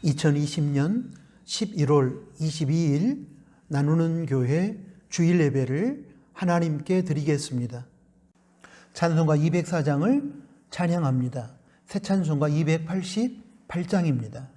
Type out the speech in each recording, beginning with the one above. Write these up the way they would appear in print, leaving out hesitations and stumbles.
2020년 11월 22일 나누는 교회 주일 예배를 하나님께 드리겠습니다. 찬송가 204장을 찬양합니다. 새 찬송가 288장입니다.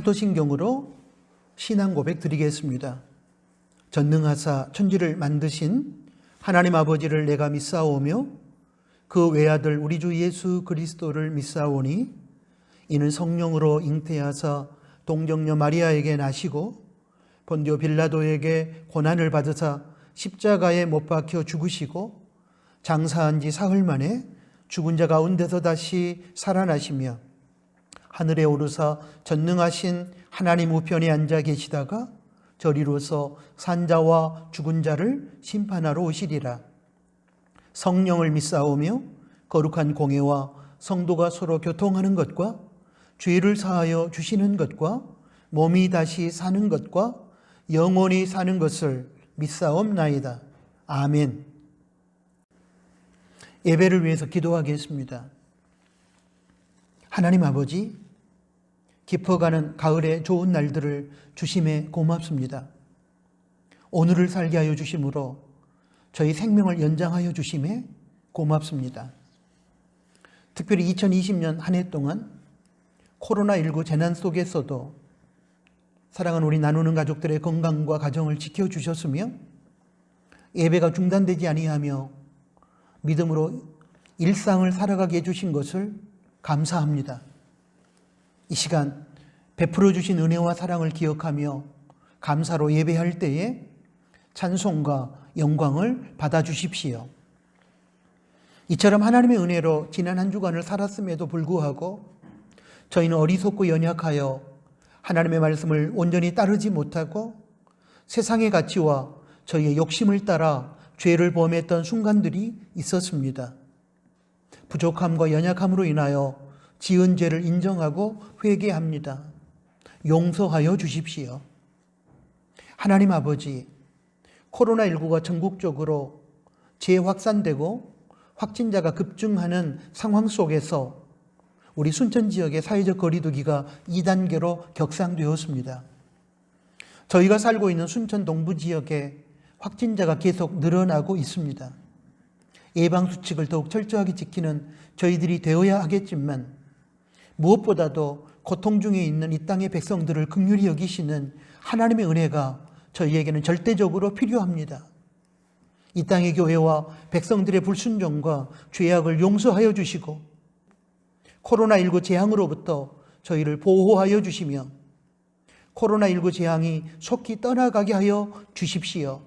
사도신경으로 신앙 고백 드리겠습니다. 전능하사 천지를 만드신 하나님 아버지를 내가 믿사오며 그 외아들 우리 주 예수 그리스도를 믿사오니 이는 성령으로 잉태하사 동정녀 마리아에게 나시고 본디오 빌라도에게 고난을 받으사 십자가에 못 박혀 죽으시고 장사한 지 사흘 만에 죽은 자 가운데서 다시 살아나시며 하늘에 오르사 전능하신 하나님 우편에 앉아 계시다가 저리로서 산자와 죽은 자를 심판하러 오시리라. 성령을 믿사오며 거룩한 공회와 성도가 서로 교통하는 것과 죄를 사하여 주시는 것과 몸이 다시 사는 것과 영원히 사는 것을 믿사옵나이다. 아멘. 예배를 위해서 기도하겠습니다. 하나님 아버지, 깊어가는 가을의 좋은 날들을 주심에 고맙습니다. 오늘을 살게 하여 주심으로 저희 생명을 연장하여 주심에 고맙습니다. 특별히 2020년 한 해 동안 코로나19 재난 속에서도 사랑하는 우리 나누는 가족들의 건강과 가정을 지켜주셨으며 예배가 중단되지 아니하며 믿음으로 일상을 살아가게 해주신 것을 감사합니다. 이 시간 베풀어 주신 은혜와 사랑을 기억하며 감사로 예배할 때에 찬송과 영광을 받아주십시오. 이처럼 하나님의 은혜로 지난 한 주간을 살았음에도 불구하고 저희는 어리석고 연약하여 하나님의 말씀을 온전히 따르지 못하고 세상의 가치와 저희의 욕심을 따라 죄를 범했던 순간들이 있었습니다. 부족함과 연약함으로 인하여 지은 죄를 인정하고 회개합니다. 용서하여 주십시오. 하나님 아버지, 코로나19가 전국적으로 재확산되고 확진자가 급증하는 상황 속에서 우리 순천 지역의 사회적 거리두기가 2단계로 격상되었습니다. 저희가 살고 있는 순천 동부 지역에 확진자가 계속 늘어나고 있습니다. 예방수칙을 더욱 철저하게 지키는 저희들이 되어야 하겠지만 무엇보다도 고통 중에 있는 이 땅의 백성들을 긍휼히 여기시는 하나님의 은혜가 저희에게는 절대적으로 필요합니다. 이 땅의 교회와 백성들의 불순종과 죄악을 용서하여 주시고 코로나19 재앙으로부터 저희를 보호하여 주시며 코로나19 재앙이 속히 떠나가게 하여 주십시오.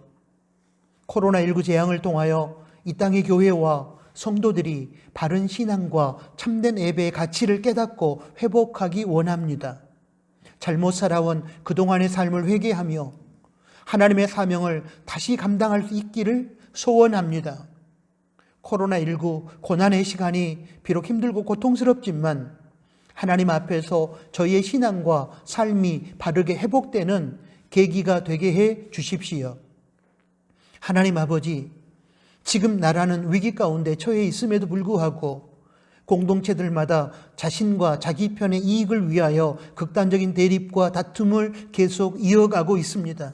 코로나19 재앙을 통하여 이 땅의 교회와 성도들이 바른 신앙과 참된 예배의 가치를 깨닫고 회복하기 원합니다. 잘못 살아온 그동안의 삶을 회개하며 하나님의 사명을 다시 감당할 수 있기를 소원합니다. 코로나19 고난의 시간이 비록 힘들고 고통스럽지만 하나님 앞에서 저희의 신앙과 삶이 바르게 회복되는 계기가 되게 해 주십시오. 하나님 아버지, 지금 나라는 위기 가운데 처해 있음에도 불구하고 공동체들마다 자신과 자기 편의 이익을 위하여 극단적인 대립과 다툼을 계속 이어가고 있습니다.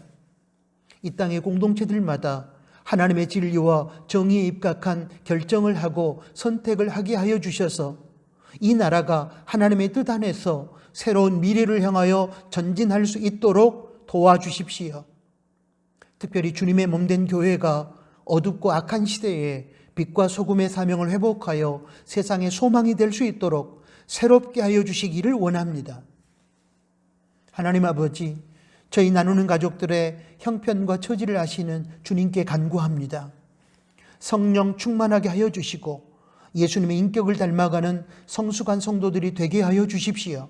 이 땅의 공동체들마다 하나님의 진리와 정의에 입각한 결정을 하고 선택을 하게 하여 주셔서 이 나라가 하나님의 뜻 안에서 새로운 미래를 향하여 전진할 수 있도록 도와주십시오. 특별히 주님의 몸된 교회가 어둡고 악한 시대에 빛과 소금의 사명을 회복하여 세상의 소망이 될 수 있도록 새롭게 하여 주시기를 원합니다. 하나님 아버지, 저희 나누는 가족들의 형편과 처지를 아시는 주님께 간구합니다. 성령 충만하게 하여 주시고 예수님의 인격을 닮아가는 성숙한 성도들이 되게 하여 주십시오.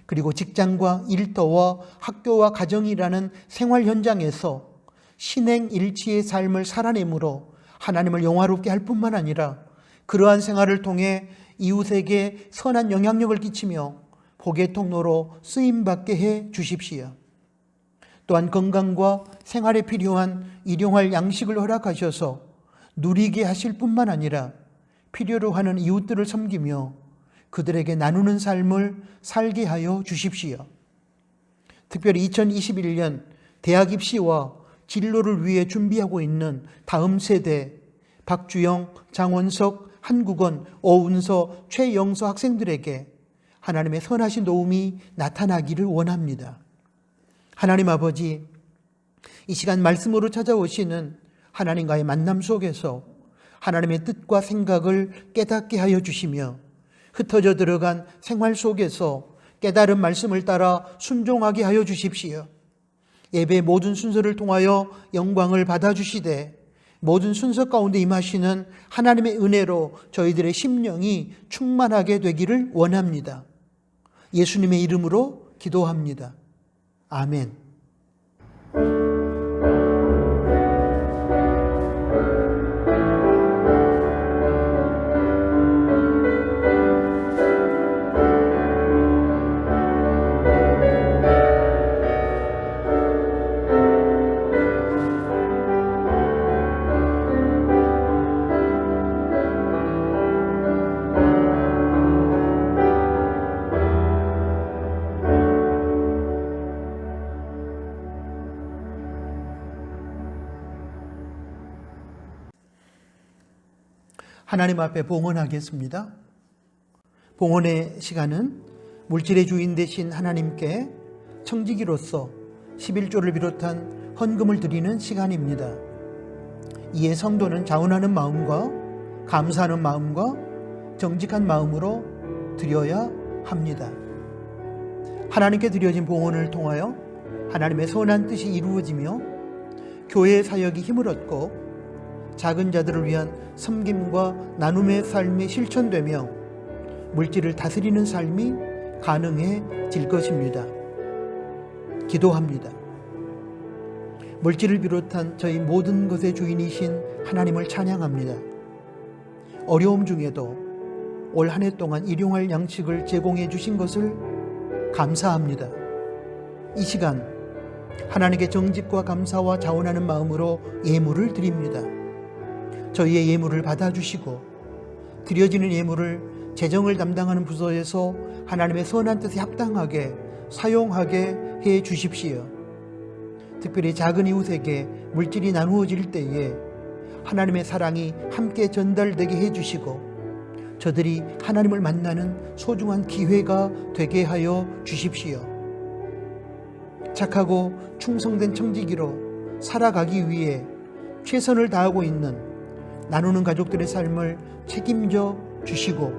그리고 직장과 일터와 학교와 가정이라는 생활 현장에서 신행일치의 삶을 살아내므로 하나님을 영화롭게 할 뿐만 아니라 그러한 생활을 통해 이웃에게 선한 영향력을 끼치며 복의 통로로 쓰임받게 해 주십시오. 또한 건강과 생활에 필요한 일용할 양식을 허락하셔서 누리게 하실 뿐만 아니라 필요로 하는 이웃들을 섬기며 그들에게 나누는 삶을 살게 하여 주십시오. 특별히 2021년 대학 입시와 진로를 위해 준비하고 있는 다음 세대 박주영, 장원석, 한국원, 오은서, 최영서 학생들에게 하나님의 선하신 도움이 나타나기를 원합니다. 하나님 아버지, 이 시간 말씀으로 찾아오시는 하나님과의 만남 속에서 하나님의 뜻과 생각을 깨닫게 하여 주시며 흩어져 들어간 생활 속에서 깨달은 말씀을 따라 순종하게 하여 주십시오. 예배 모든 순서를 통하여 영광을 받아주시되 모든 순서 가운데 임하시는 하나님의 은혜로 저희들의 심령이 충만하게 되기를 원합니다. 예수님의 이름으로 기도합니다. 아멘. 하나님 앞에 봉헌하겠습니다. 봉헌의 시간은 물질의 주인 되신 하나님께 청지기로서 11조를 비롯한 헌금을 드리는 시간입니다. 이에 성도는 자원하는 마음과 감사하는 마음과 정직한 마음으로 드려야 합니다. 하나님께 드려진 봉헌을 통하여 하나님의 선한 뜻이 이루어지며 교회의 사역이 힘을 얻고 작은 자들을 위한 섬김과 나눔의 삶이 실천되며 물질을 다스리는 삶이 가능해질 것입니다. 기도합니다. 물질을 비롯한 저희 모든 것의 주인이신 하나님을 찬양합니다. 어려움 중에도 올 한 해 동안 일용할 양식을 제공해 주신 것을 감사합니다. 이 시간 하나님께 정직과 감사와 자원하는 마음으로 예물을 드립니다. 저희의 예물을 받아주시고 드려지는 예물을 재정을 담당하는 부서에서 하나님의 선한 뜻에 합당하게 사용하게 해 주십시오. 특별히 작은 이웃에게 물질이 나누어질 때에 하나님의 사랑이 함께 전달되게 해주시고 저들이 하나님을 만나는 소중한 기회가 되게 하여 주십시오. 착하고 충성된 청지기로 살아가기 위해 최선을 다하고 있는 나누는 가족들의 삶을 책임져 주시고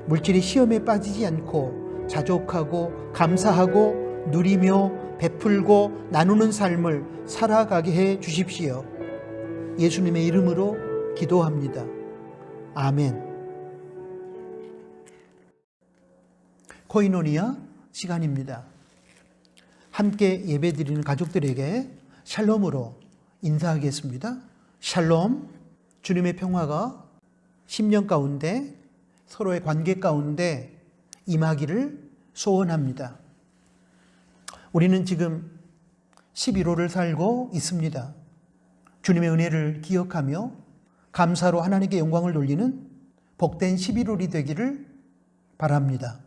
물질의 시험에 빠지지 않고 자족하고 감사하고 누리며 베풀고 나누는 삶을 살아가게 해 주십시오. 예수님의 이름으로 기도합니다. 아멘. 코이노니아 시간입니다. 함께 예배드리는 가족들에게 샬롬으로 인사하겠습니다. 샬롬, 주님의 평화가 10년 가운데 서로의 관계 가운데 임하기를 소원합니다. 우리는 지금 11호를 살고 있습니다. 주님의 은혜를 기억하며 감사로 하나님께 영광을 돌리는 복된 11월이 되기를 바랍니다.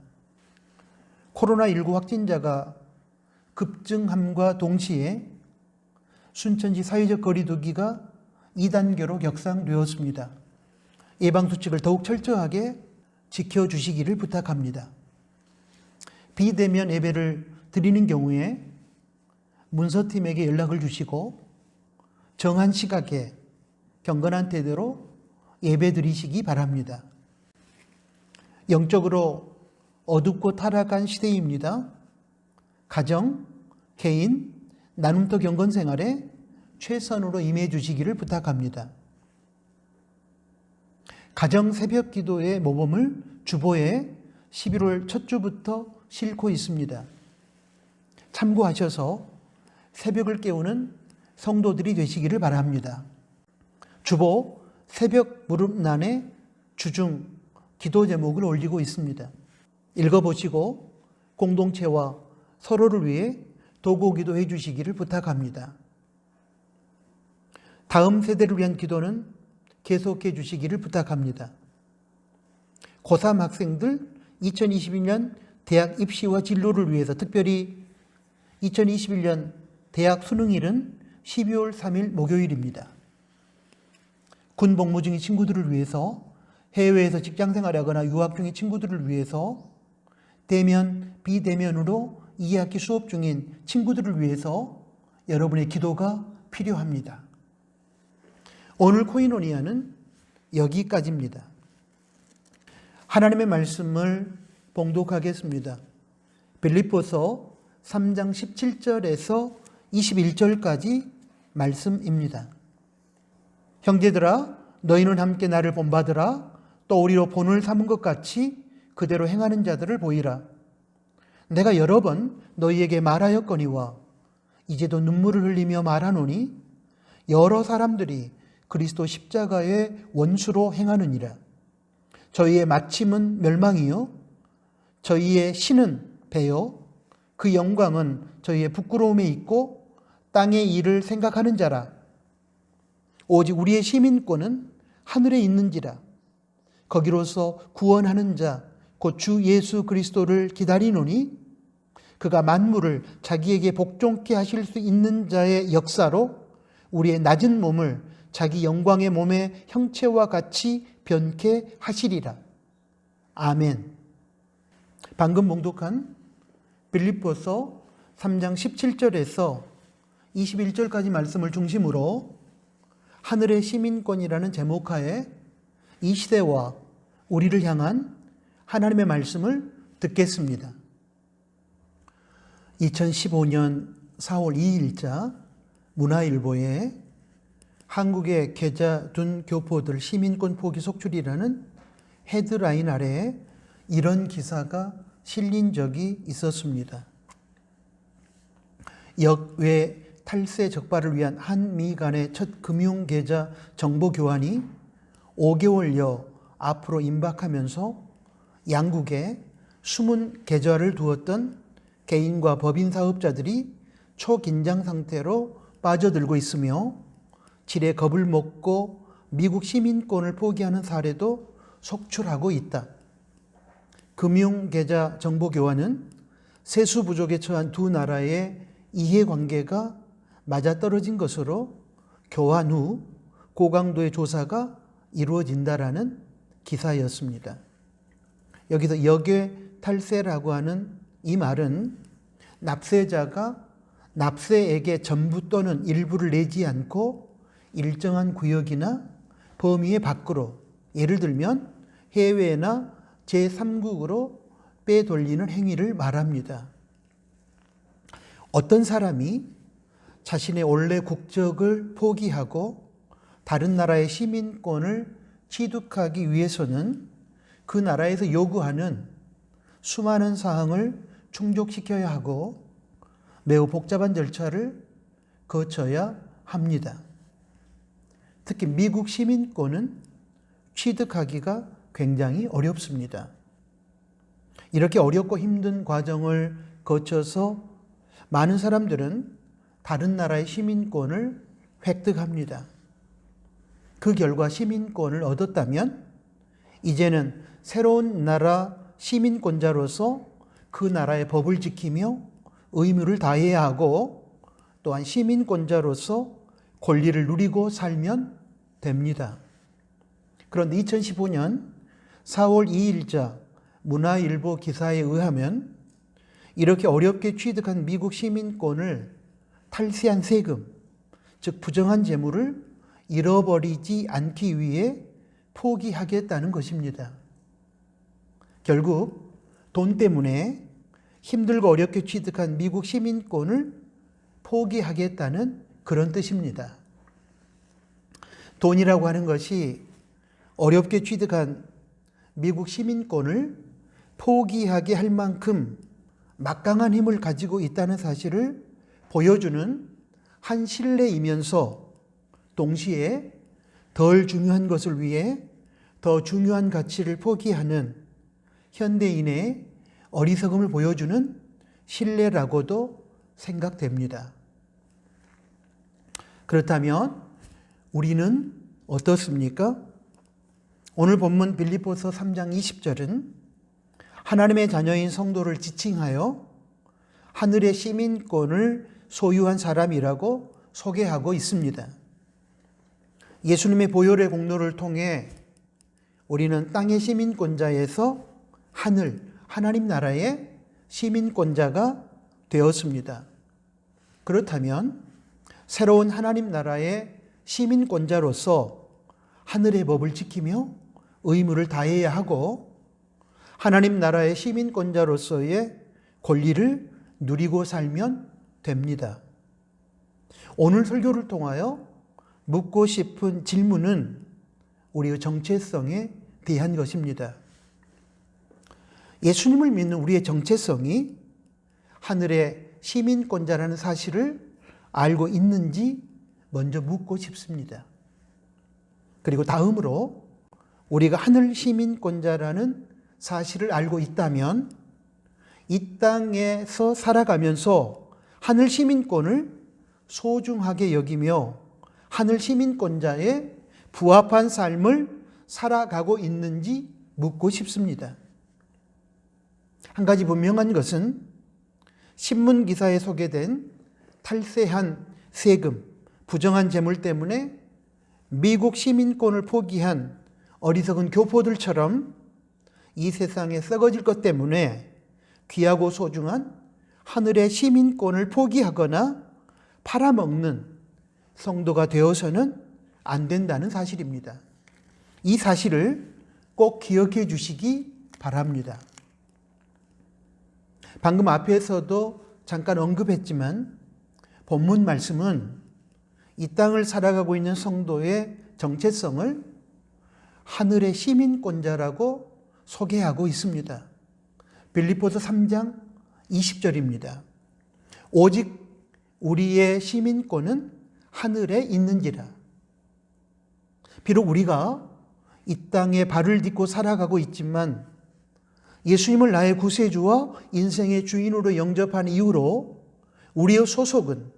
코로나19 확진자가 급증함과 동시에 순천시 사회적 거리두기가 2단계로 격상되었습니다. 예방수칙을 더욱 철저하게 지켜주시기를 부탁합니다. 비대면 예배를 드리는 경우에 문서팀에게 연락을 주시고 정한 시각에 경건한 태도로 예배 드리시기 바랍니다. 영적으로 어둡고 타락한 시대입니다. 가정, 개인, 나눔터 경건 생활에 최선으로 임해 주시기를 부탁합니다. 가정 새벽 기도의 모범을 주보에 11월 첫 주부터 싣고 있습니다. 참고하셔서 새벽을 깨우는 성도들이 되시기를 바랍니다. 주보 새벽 무릎란에 주중 기도 제목을 올리고 있습니다. 읽어보시고 공동체와 서로를 위해 도구 기도해 주시기를 부탁합니다. 다음 세대를 위한 기도는 계속해 주시기를 부탁합니다. 고3 학생들 2022년 대학 입시와 진로를 위해서 특별히 2021년 대학 수능일은 12월 3일 목요일입니다. 군 복무 중인 친구들을 위해서, 해외에서 직장생활하거나 유학 중인 친구들을 위해서, 대면, 비대면으로 2학기 수업 중인 친구들을 위해서 여러분의 기도가 필요합니다. 오늘 코이노니아는 여기까지입니다. 하나님의 말씀을 봉독하겠습니다. 빌립보서 3장 17절에서 21절까지 말씀입니다. 형제들아, 너희는 함께 나를 본받으라. 또 우리로 본을 삼은 것 같이 그대로 행하는 자들을 보이라. 내가 여러 번 너희에게 말하였거니와 이제도 눈물을 흘리며 말하노니 여러 사람들이 그리스도 십자가의 원수로 행하느니라. 저희의 마침은 멸망이요 저희의 신은 배요 그 영광은 저희의 부끄러움에 있고 땅의 일을 생각하는 자라. 오직 우리의 시민권은 하늘에 있는지라. 거기로서 구원하는 자 곧 주 예수 그리스도를 기다리노니 그가 만물을 자기에게 복종케 하실 수 있는 자의 역사로 우리의 낮은 몸을 자기 영광의 몸의 형체와 같이 변케 하시리라. 아멘. 방금 봉독한 빌립보서 3장 17절에서 21절까지 말씀을 중심으로 하늘의 시민권이라는 제목하에 이 시대와 우리를 향한 하나님의 말씀을 듣겠습니다. 2015년 4월 2일자 문화일보에 한국의 계좌 둔 교포들 시민권 포기 속출이라는 헤드라인 아래에 이런 기사가 실린 적이 있었습니다. 역외 탈세 적발을 위한 한미 간의 첫 금융계좌 정보 교환이 5개월여 앞으로 임박하면서 양국에 숨은 계좌를 두었던 개인과 법인 사업자들이 초긴장 상태로 빠져들고 있으며 지레 겁을 먹고 미국 시민권을 포기하는 사례도 속출하고 있다. 금융계좌 정보 교환은 세수 부족에 처한 두 나라의 이해관계가 맞아떨어진 것으로 교환 후 고강도의 조사가 이루어진다라는 기사였습니다. 여기서 역외탈세라고 하는 이 말은 납세자가 납세액의 전부 또는 일부를 내지 않고 일정한 구역이나 범위의 밖으로, 예를 들면 해외나 제3국으로 빼돌리는 행위를 말합니다. 어떤 사람이 자신의 원래 국적을 포기하고 다른 나라의 시민권을 취득하기 위해서는 그 나라에서 요구하는 수많은 사항을 충족시켜야 하고 매우 복잡한 절차를 거쳐야 합니다. 특히 미국 시민권은 취득하기가 굉장히 어렵습니다. 이렇게 어렵고 힘든 과정을 거쳐서 많은 사람들은 다른 나라의 시민권을 획득합니다. 그 결과 시민권을 얻었다면 이제는 새로운 나라 시민권자로서 그 나라의 법을 지키며 의무를 다해야 하고 또한 시민권자로서 권리를 누리고 살면 됩니다. 그런데 2015년 4월 2일자 문화일보 기사에 의하면 이렇게 어렵게 취득한 미국 시민권을 탈세한 세금, 즉 부정한 재물을 잃어버리지 않기 위해 포기하겠다는 것입니다. 결국 돈 때문에 힘들고 어렵게 취득한 미국 시민권을 포기하겠다는 그런 뜻입니다. 돈이라고 하는 것이 어렵게 취득한 미국 시민권을 포기하게 할 만큼 막강한 힘을 가지고 있다는 사실을 보여주는 한 신뢰이면서 동시에 덜 중요한 것을 위해 더 중요한 가치를 포기하는 현대인의 어리석음을 보여주는 신뢰라고도 생각됩니다. 그렇다면 우리는 어떻습니까? 오늘 본문 빌립보서 3장 20절은 하나님의 자녀인 성도를 지칭하여 하늘의 시민권을 소유한 사람이라고 소개하고 있습니다. 예수님의 보혈의 공로를 통해 우리는 땅의 시민권자에서 하나님 나라의 시민권자가 되었습니다. 그렇다면 새로운 하나님 나라의 시민권자로서 하늘의 법을 지키며 의무를 다해야 하고 하나님 나라의 시민권자로서의 권리를 누리고 살면 됩니다. 오늘 설교를 통하여 묻고 싶은 질문은 우리의 정체성에 대한 것입니다. 예수님을 믿는 우리의 정체성이 하늘의 시민권자라는 사실을 알고 있는지 먼저 묻고 싶습니다. 그리고 다음으로 우리가 하늘 시민권자라는 사실을 알고 있다면 이 땅에서 살아가면서 하늘 시민권을 소중하게 여기며 하늘 시민권자의 부합한 삶을 살아가고 있는지 묻고 싶습니다. 한 가지 분명한 것은 신문 기사에 소개된 탈세한 세금, 부정한 재물 때문에 미국 시민권을 포기한 어리석은 교포들처럼 이 세상에 썩어질 것 때문에 귀하고 소중한 하늘의 시민권을 포기하거나 팔아먹는 성도가 되어서는 안 된다는 사실입니다. 이 사실을 꼭 기억해 주시기 바랍니다. 방금 앞에서도 잠깐 언급했지만 본문 말씀은 이 땅을 살아가고 있는 성도의 정체성을 하늘의 시민권자라고 소개하고 있습니다. 빌립보서 3장 20절입니다. 오직 우리의 시민권은 하늘에 있는지라. 비록 우리가 이 땅에 발을 딛고 살아가고 있지만 예수님을 나의 구세주와 인생의 주인으로 영접한 이후로 우리의 소속은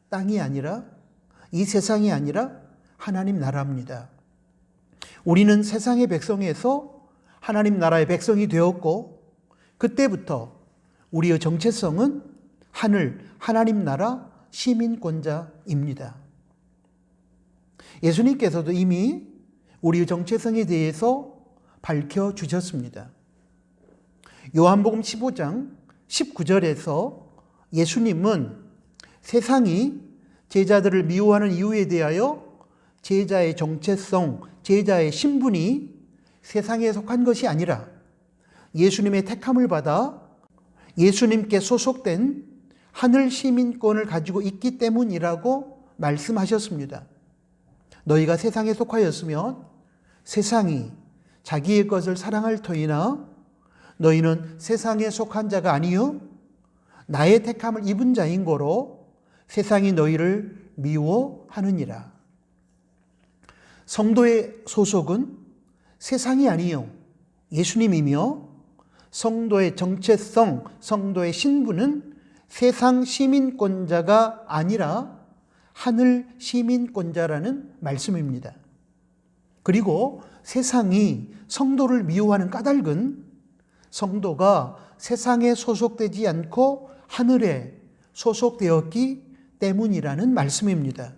땅이 아니라 이 세상이 아니라 하나님 나라입니다. 우리는 세상의 백성에서 하나님 나라의 백성이 되었고 그때부터 우리의 정체성은 하늘, 하나님 나라 시민권자입니다. 예수님께서도 이미 우리의 정체성에 대해서 밝혀주셨습니다. 요한복음 15장 19절에서 예수님은 세상이 제자들을 미워하는 이유에 대하여 제자의 정체성, 제자의 신분이 세상에 속한 것이 아니라 예수님의 택함을 받아 예수님께 소속된 하늘 시민권을 가지고 있기 때문이라고 말씀하셨습니다. 너희가 세상에 속하였으면 세상이 자기의 것을 사랑할 터이나 너희는 세상에 속한 자가 아니요 나의 택함을 입은 자인 고로 세상이 너희를 미워하느니라. 성도의 소속은 세상이 아니요 예수님이며 성도의 정체성, 성도의 신분은 세상 시민권자가 아니라 하늘 시민권자라는 말씀입니다. 그리고 세상이 성도를 미워하는 까닭은 성도가 세상에 소속되지 않고 하늘에 소속되었기 때문이라는 말씀입니다.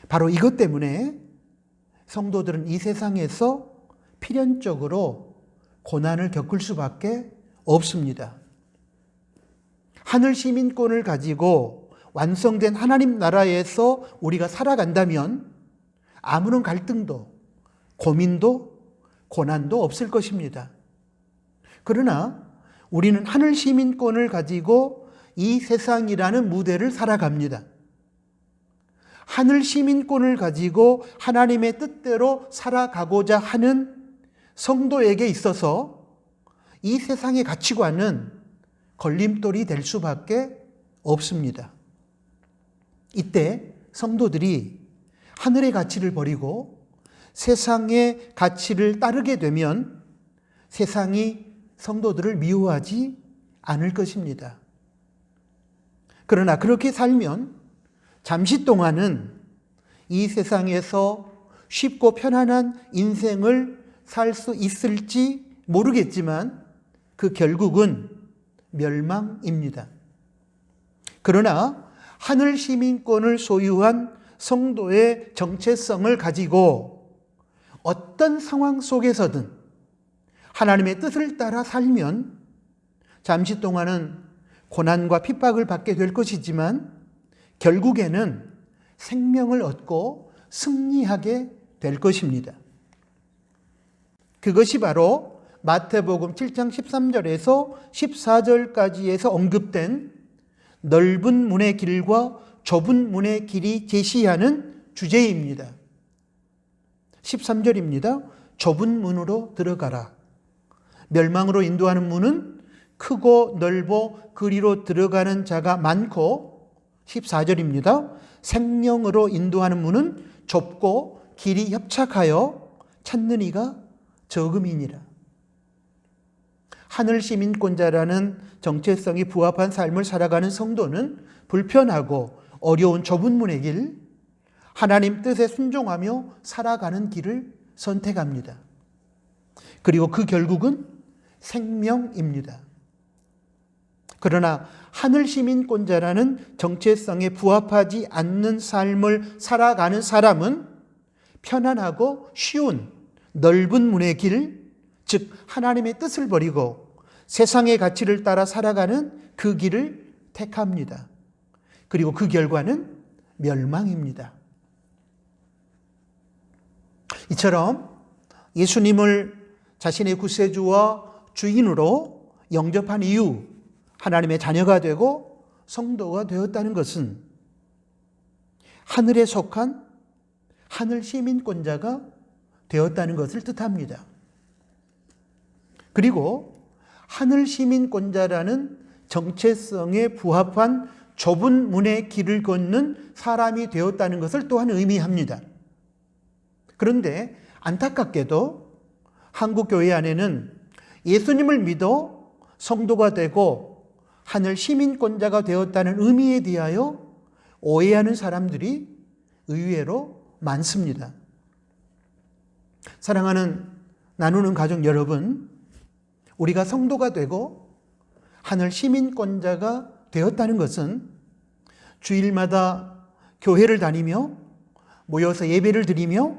바로 이것 때문에 성도들은 이 세상에서 필연적으로 고난을 겪을 수밖에 없습니다. 하늘 시민권을 가지고 완성된 하나님 나라에서 우리가 살아간다면 아무런 갈등도 고민도 고난도 없을 것입니다. 그러나 우리는 하늘 시민권을 가지고 이 세상이라는 무대를 살아갑니다. 하늘 시민권을 가지고 하나님의 뜻대로 살아가고자 하는 성도에게 있어서 이 세상의 가치관은 걸림돌이 될 수밖에 없습니다. 이때 성도들이 하늘의 가치를 버리고 세상의 가치를 따르게 되면 세상이 성도들을 미워하지 않을 것입니다. 그러나 그렇게 살면 잠시 동안은 이 세상에서 쉽고 편안한 인생을 살 수 있을지 모르겠지만 그 결국은 멸망입니다. 그러나 하늘 시민권을 소유한 성도의 정체성을 가지고 어떤 상황 속에서든 하나님의 뜻을 따라 살면 잠시 동안은 고난과 핍박을 받게 될 것이지만 결국에는 생명을 얻고 승리하게 될 것입니다. 그것이 바로 마태복음 7장 13절에서 14절까지에서 언급된 넓은 문의 길과 좁은 문의 길이 제시하는 주제입니다. 13절입니다. 좁은 문으로 들어가라. 멸망으로 인도하는 문은 크고 넓어 그리로 들어가는 자가 많고 14절입니다. 생명으로 인도하는 문은 좁고 길이 협착하여 찾는 이가 적음이니라. 하늘 시민권자라는 정체성이 부합한 삶을 살아가는 성도는 불편하고 어려운 좁은 문의 길, 하나님 뜻에 순종하며 살아가는 길을 선택합니다. 그리고 그 결국은 생명입니다. 그러나 하늘 시민권자라는 정체성에 부합하지 않는 삶을 살아가는 사람은 편안하고 쉬운 넓은 문의 길, 즉 하나님의 뜻을 버리고 세상의 가치를 따라 살아가는 그 길을 택합니다. 그리고 그 결과는 멸망입니다. 이처럼 예수님을 자신의 구세주와 주인으로 영접한 이후 하나님의 자녀가 되고 성도가 되었다는 것은 하늘에 속한 하늘 시민권자가 되었다는 것을 뜻합니다. 그리고 하늘 시민권자라는 정체성에 부합한 좁은 문의 길을 걷는 사람이 되었다는 것을 또한 의미합니다. 그런데 안타깝게도 한국 교회 안에는 예수님을 믿어 성도가 되고 하늘 시민권자가 되었다는 의미에 대하여 오해하는 사람들이 의외로 많습니다. 사랑하는 나누는 가족 여러분, 우리가 성도가 되고 하늘 시민권자가 되었다는 것은 주일마다 교회를 다니며 모여서 예배를 드리며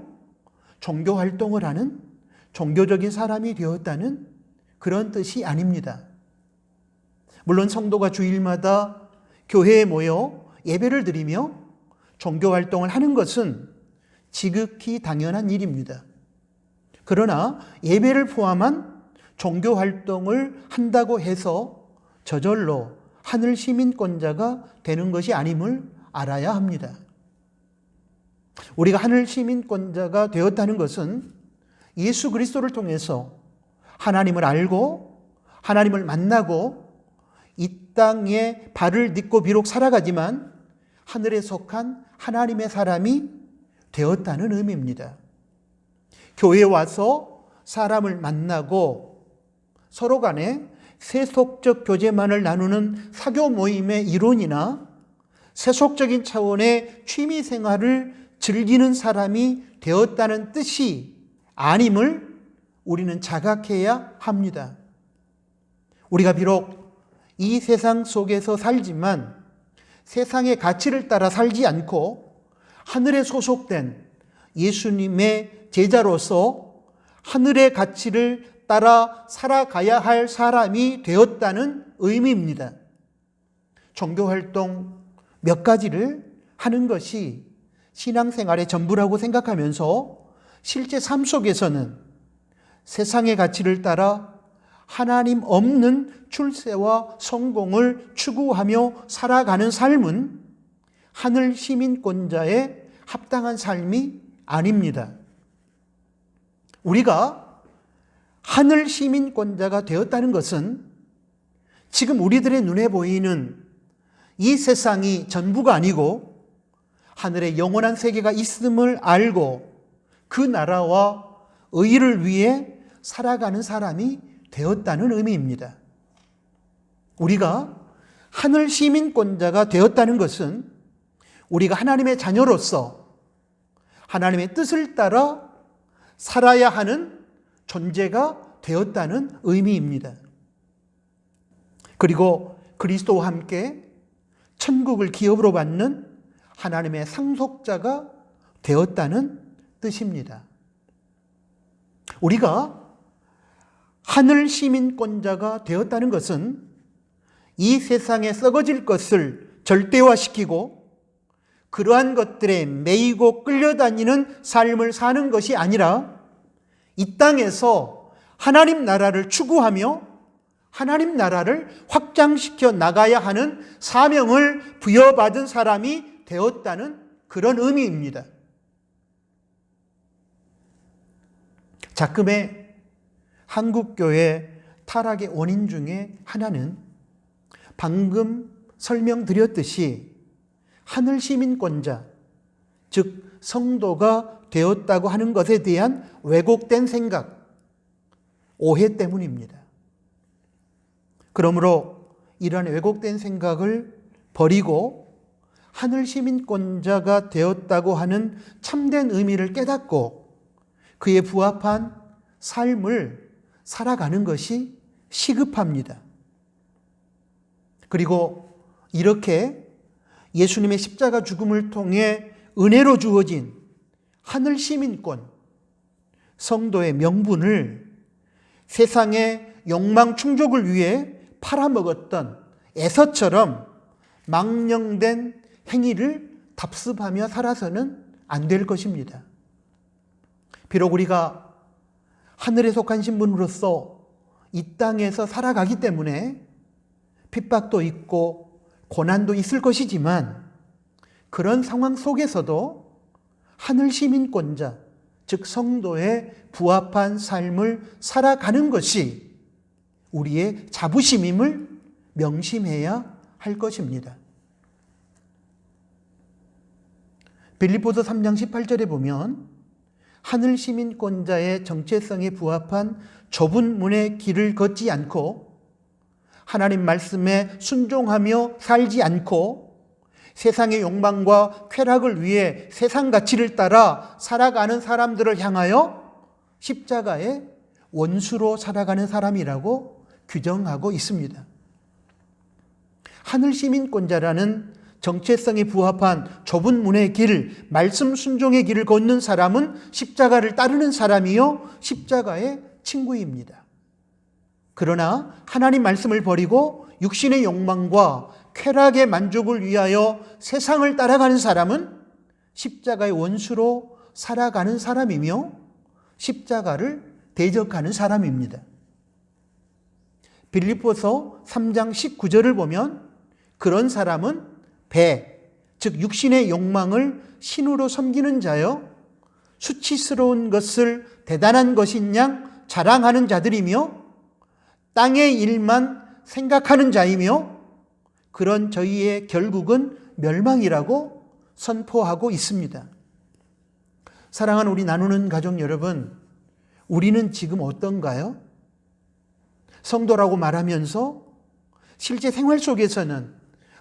종교 활동을 하는 종교적인 사람이 되었다는 그런 뜻이 아닙니다. 물론 성도가 주일마다 교회에 모여 예배를 드리며 종교 활동을 하는 것은 지극히 당연한 일입니다. 그러나 예배를 포함한 종교 활동을 한다고 해서 저절로 하늘 시민권자가 되는 것이 아님을 알아야 합니다. 우리가 하늘 시민권자가 되었다는 것은 예수 그리스도를 통해서 하나님을 알고 하나님을 만나고 이 땅에 발을 딛고 비록 살아가지만 하늘에 속한 하나님의 사람이 되었다는 의미입니다. 교회에 와서 사람을 만나고 서로 간에 세속적 교제만을 나누는 사교 모임의 일원이나 세속적인 차원의 취미 생활을 즐기는 사람이 되었다는 뜻이 아님을 우리는 자각해야 합니다. 우리가 비록 이 세상 속에서 살지만 세상의 가치를 따라 살지 않고 하늘에 소속된 예수님의 제자로서 하늘의 가치를 따라 살아가야 할 사람이 되었다는 의미입니다. 종교활동 몇 가지를 하는 것이 신앙생활의 전부라고 생각하면서 실제 삶 속에서는 세상의 가치를 따라 하나님 없는 출세와 성공을 추구하며 살아가는 삶은 하늘 시민권자의 합당한 삶이 아닙니다. 우리가 하늘 시민권자가 되었다는 것은 지금 우리들의 눈에 보이는 이 세상이 전부가 아니고 하늘에 영원한 세계가 있음을 알고 그 나라와 의를 위해 살아가는 사람이 되었다는 의미입니다. 우리가 하늘 시민권자가 되었다는 것은 우리가 하나님의 자녀로서 하나님의 뜻을 따라 살아야 하는 존재가 되었다는 의미입니다. 그리고 그리스도와 함께 천국을 기업으로 받는 하나님의 상속자가 되었다는 뜻입니다. 우리가 하늘 시민권자가 되었다는 것은 이 세상에 썩어질 것을 절대화시키고 그러한 것들에 매이고 끌려다니는 삶을 사는 것이 아니라 이 땅에서 하나님 나라를 추구하며 하나님 나라를 확장시켜 나가야 하는 사명을 부여받은 사람이 되었다는 그런 의미입니다. 자금의 한국교회 타락의 원인 중에 하나는 방금 설명드렸듯이 하늘 시민권자, 즉 성도가 되었다고 하는 것에 대한 왜곡된 생각, 오해 때문입니다. 그러므로 이러한 왜곡된 생각을 버리고 하늘 시민권자가 되었다고 하는 참된 의미를 깨닫고 그에 부합한 삶을 살아가는 것이 시급합니다. 그리고 이렇게 예수님의 십자가 죽음을 통해 은혜로 주어진 하늘 시민권, 성도의 명분을 세상의 욕망 충족을 위해 팔아먹었던 에서처럼 망령된 행위를 답습하며 살아서는 안 될 것입니다. 비록 우리가 하늘에 속한 신분으로서 이 땅에서 살아가기 때문에 핍박도 있고 고난도 있을 것이지만 그런 상황 속에서도 하늘 시민권자, 즉 성도의 부합한 삶을 살아가는 것이 우리의 자부심임을 명심해야 할 것입니다. 빌립보서 3장 18절에 보면 하늘 시민권자의 정체성에 부합한 좁은 문의 길을 걷지 않고 하나님 말씀에 순종하며 살지 않고 세상의 욕망과 쾌락을 위해 세상 가치를 따라 살아가는 사람들을 향하여 십자가의 원수로 살아가는 사람이라고 규정하고 있습니다. 하늘 시민권자라는 정체성에 부합한 좁은 문의 길, 말씀 순종의 길을 걷는 사람은 십자가를 따르는 사람이요 십자가의 친구입니다. 그러나 하나님 말씀을 버리고 육신의 욕망과 쾌락의 만족을 위하여 세상을 따라가는 사람은 십자가의 원수로 살아가는 사람이며 십자가를 대적하는 사람입니다. 빌립보서 3장 19절을 보면 그런 사람은 배, 즉 육신의 욕망을 신으로 섬기는 자여 수치스러운 것을 대단한 것인 양 자랑하는 자들이며 땅의 일만 생각하는 자이며 그런 저희의 결국은 멸망이라고 선포하고 있습니다. 사랑하는 우리 나누는 가족 여러분, 우리는 지금 어떤가요? 성도라고 말하면서 실제 생활 속에서는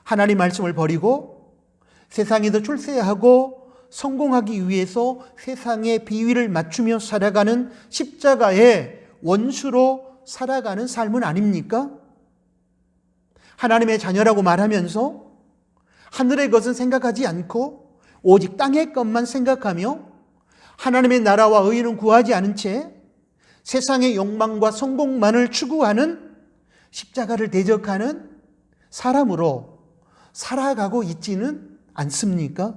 하나님 말씀을 버리고 세상에서 출세하고 성공하기 위해서 세상의 비위를 맞추며 살아가는 십자가의 원수로 살아가는 삶은 아닙니까? 하나님의 자녀라고 말하면서 하늘의 것은 생각하지 않고 오직 땅의 것만 생각하며 하나님의 나라와 의의는 구하지 않은 채 세상의 욕망과 성공만을 추구하는 십자가를 대적하는 사람으로 살아가고 있지는 않습니까?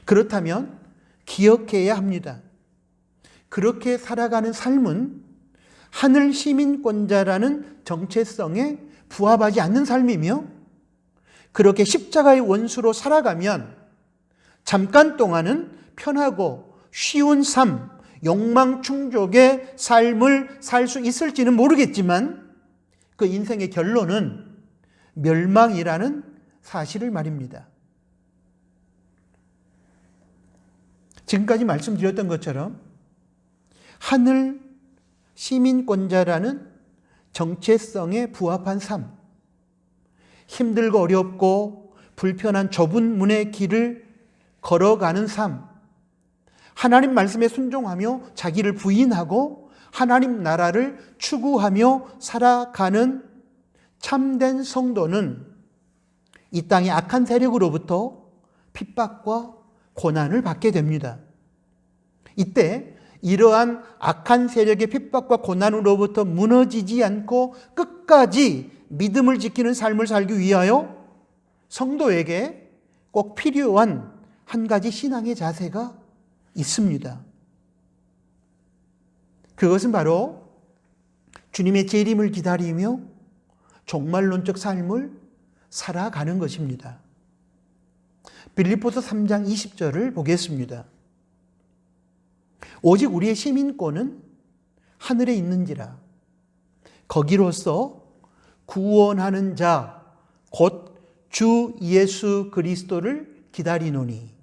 그렇다면 기억해야 합니다. 그렇게 살아가는 삶은 하늘 시민권자라는 정체성에 부합하지 않는 삶이며 그렇게 십자가의 원수로 살아가면 잠깐 동안은 편하고 쉬운 삶, 욕망 충족의 삶을 살 수 있을지는 모르겠지만 그 인생의 결론은 멸망이라는 사실을 말입니다. 지금까지 말씀드렸던 것처럼 하늘 시민권자라는 정체성에 부합한 삶, 힘들고 어렵고 불편한 좁은 문의 길을 걸어가는 삶, 하나님 말씀에 순종하며 자기를 부인하고 하나님 나라를 추구하며 살아가는 참된 성도는 이 땅의 악한 세력으로부터 핍박과 고난을 받게 됩니다. 이때 이러한 악한 세력의 핍박과 고난으로부터 무너지지 않고 끝까지 믿음을 지키는 삶을 살기 위하여 성도에게 꼭 필요한 한 가지 신앙의 자세가 있습니다. 그것은 바로 주님의 재림을 기다리며 종말론적 삶을 살아가는 것입니다. 빌립보서 3장 20절을 보겠습니다. 오직 우리의 시민권은 하늘에 있는지라 거기로서 구원하는 자 곧 주 예수 그리스도를 기다리노니.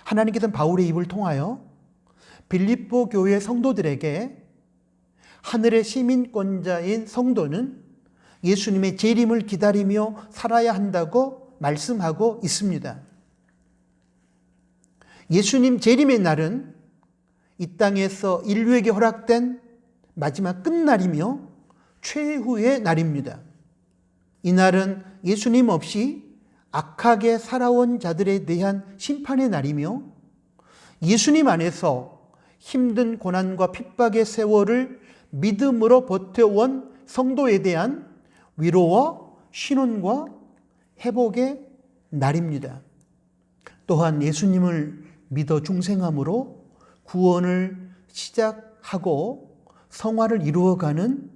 하나님께서는 바울의 입을 통하여 빌립보 교회 성도들에게 하늘의 시민권자인 성도는 예수님의 재림을 기다리며 살아야 한다고 말씀하고 있습니다. 예수님 재림의 날은 이 땅에서 인류에게 허락된 마지막 끝날이며 최후의 날입니다. 이 날은 예수님 없이 악하게 살아온 자들에 대한 심판의 날이며 예수님 안에서 힘든 고난과 핍박의 세월을 믿음으로 버텨온 성도에 대한 위로와 신원과 회복의 날입니다. 또한 예수님을 믿어 중생함으로 구원을 시작하고 성화를 이루어가는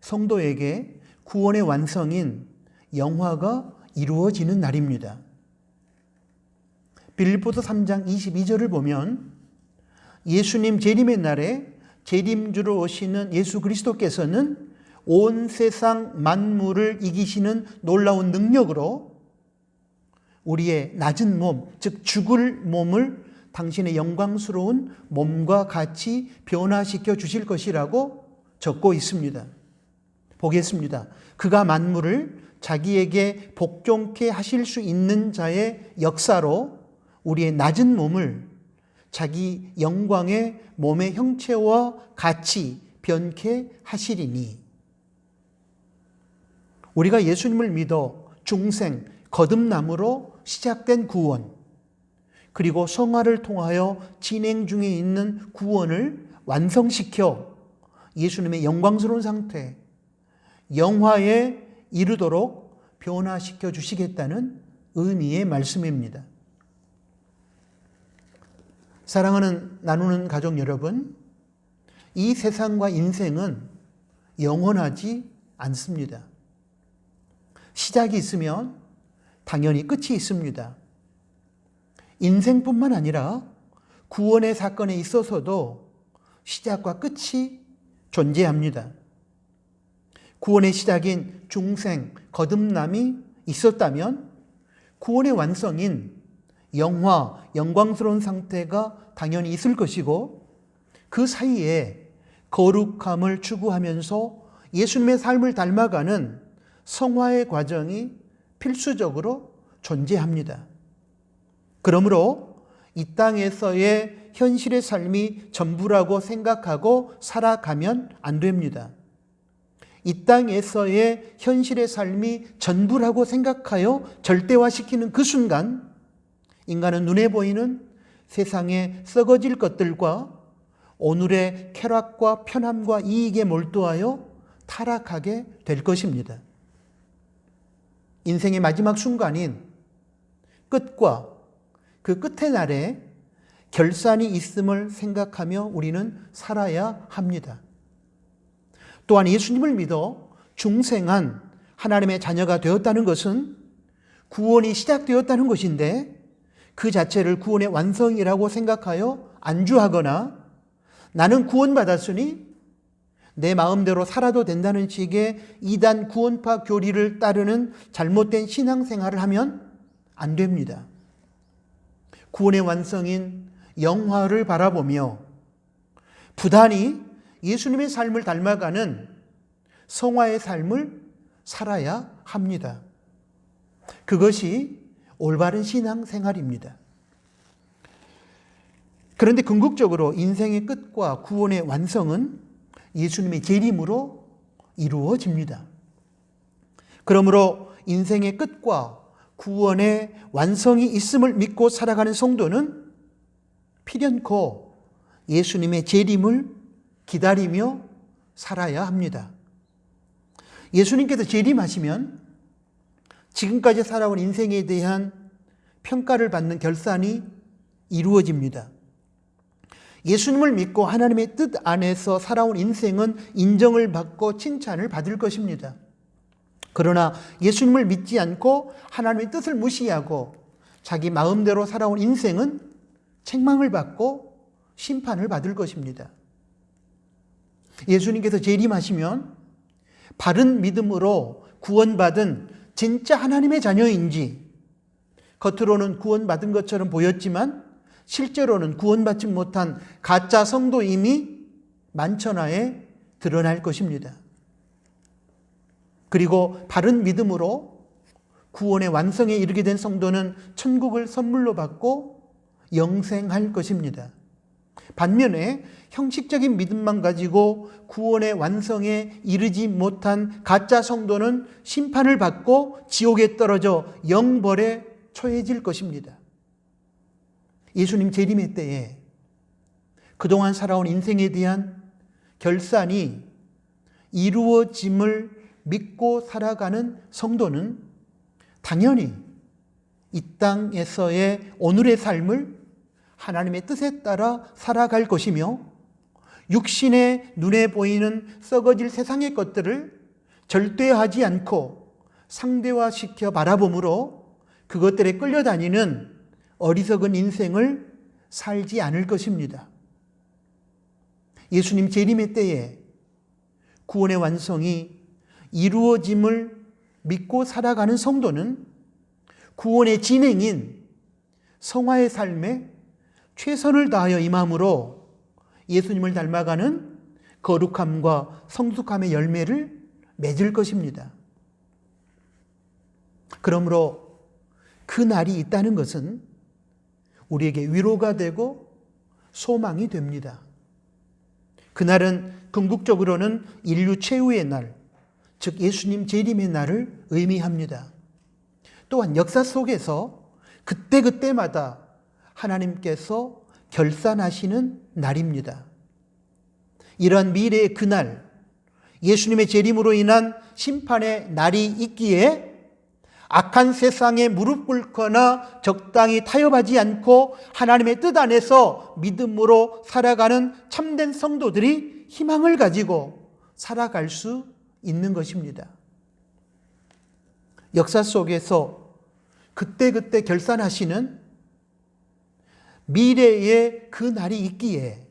성도에게 구원의 완성인 영화가 이루어지는 날입니다. 빌립보서 3장 22절을 보면 예수님 재림의 날에 재림주로 오시는 예수 그리스도께서는 온 세상 만물을 이기시는 놀라운 능력으로 우리의 낮은 몸, 즉 죽을 몸을 당신의 영광스러운 몸과 같이 변화시켜 주실 것이라고 적고 있습니다. 보겠습니다. 그가 만물을 자기에게 복종케 하실 수 있는 자의 역사로 우리의 낮은 몸을 자기 영광의 몸의 형체와 같이 변케 하시리니. 우리가 예수님을 믿어 중생, 거듭남으로 시작된 구원, 그리고 성화를 통하여 진행 중에 있는 구원을 완성시켜 예수님의 영광스러운 상태, 영화에 이르도록 변화시켜 주시겠다는 의미의 말씀입니다. 사랑하는 나누는 가족 여러분, 이 세상과 인생은 영원하지 않습니다. 시작이 있으면 당연히 끝이 있습니다. 인생뿐만 아니라 구원의 사건에 있어서도 시작과 끝이 존재합니다. 구원의 시작인 중생, 거듭남이 있었다면 구원의 완성인 영화, 영광스러운 상태가 당연히 있을 것이고, 그 사이에 거룩함을 추구하면서 예수님의 삶을 닮아가는 성화의 과정이 필수적으로 존재합니다. 그러므로 이 땅에서의 현실의 삶이 전부라고 생각하고 살아가면 안 됩니다. 이 땅에서의 현실의 삶이 전부라고 생각하여 절대화시키는 그 순간 인간은 눈에 보이는 세상의 썩어질 것들과 오늘의 쾌락과 편함과 이익에 몰두하여 타락하게 될 것입니다. 인생의 마지막 순간인 끝과 그 끝의 날에 결산이 있음을 생각하며 우리는 살아야 합니다. 또한 예수님을 믿어 중생한 하나님의 자녀가 되었다는 것은 구원이 시작되었다는 것인데, 그 자체를 구원의 완성이라고 생각하여 안주하거나 나는 구원받았으니 내 마음대로 살아도 된다는 식의 이단 구원파 교리를 따르는 잘못된 신앙생활을 하면 안 됩니다. 구원의 완성인 영화를 바라보며 부단히 예수님의 삶을 닮아가는 성화의 삶을 살아야 합니다. 그것이 올바른 신앙생활입니다. 그런데 궁극적으로 인생의 끝과 구원의 완성은 예수님의 재림으로 이루어집니다. 그러므로 인생의 끝과 구원의 완성이 있음을 믿고 살아가는 성도는 필연코 예수님의 재림을 기다리며 살아야 합니다. 예수님께서 재림하시면 지금까지 살아온 인생에 대한 평가를 받는 결산이 이루어집니다. 예수님을 믿고 하나님의 뜻 안에서 살아온 인생은 인정을 받고 칭찬을 받을 것입니다. 그러나 예수님을 믿지 않고 하나님의 뜻을 무시하고 자기 마음대로 살아온 인생은 책망을 받고 심판을 받을 것입니다. 예수님께서 재림하시면 바른 믿음으로 구원받은 진짜 하나님의 자녀인지, 겉으로는 구원받은 것처럼 보였지만 실제로는 구원받지 못한 가짜 성도임이 만천하에 드러날 것입니다. 그리고 바른 믿음으로 구원의 완성에 이르게 된 성도는 천국을 선물로 받고 영생할 것입니다. 반면에 형식적인 믿음만 가지고 구원의 완성에 이르지 못한 가짜 성도는 심판을 받고 지옥에 떨어져 영벌에 처해질 것입니다. 예수님 재림의 때에 그동안 살아온 인생에 대한 결산이 이루어짐을 믿고 살아가는 성도는 당연히 이 땅에서의 오늘의 삶을 하나님의 뜻에 따라 살아갈 것이며, 육신의 눈에 보이는 썩어질 세상의 것들을 절대하지 않고 상대화시켜 바라봄으로 그것들에 끌려다니는 어리석은 인생을 살지 않을 것입니다. 예수님 재림의 때에 구원의 완성이 이루어짐을 믿고 살아가는 성도는 구원의 진행인 성화의 삶에 최선을 다하여 임함으로 예수님을 닮아가는 거룩함과 성숙함의 열매를 맺을 것입니다. 그러므로 그 날이 있다는 것은 우리에게 위로가 되고 소망이 됩니다. 그날은 궁극적으로는 인류 최후의 날, 즉 예수님 재림의 날을 의미합니다. 또한 역사 속에서 그때그때마다 하나님께서 결산하시는 날입니다. 이러한 미래의 그날, 예수님의 재림으로 인한 심판의 날이 있기에 악한 세상에 무릎 꿇거나 적당히 타협하지 않고 하나님의 뜻 안에서 믿음으로 살아가는 참된 성도들이 희망을 가지고 살아갈 수 있는 것입니다. 역사 속에서 그때그때 결산하시는 미래의 그 날이 있기에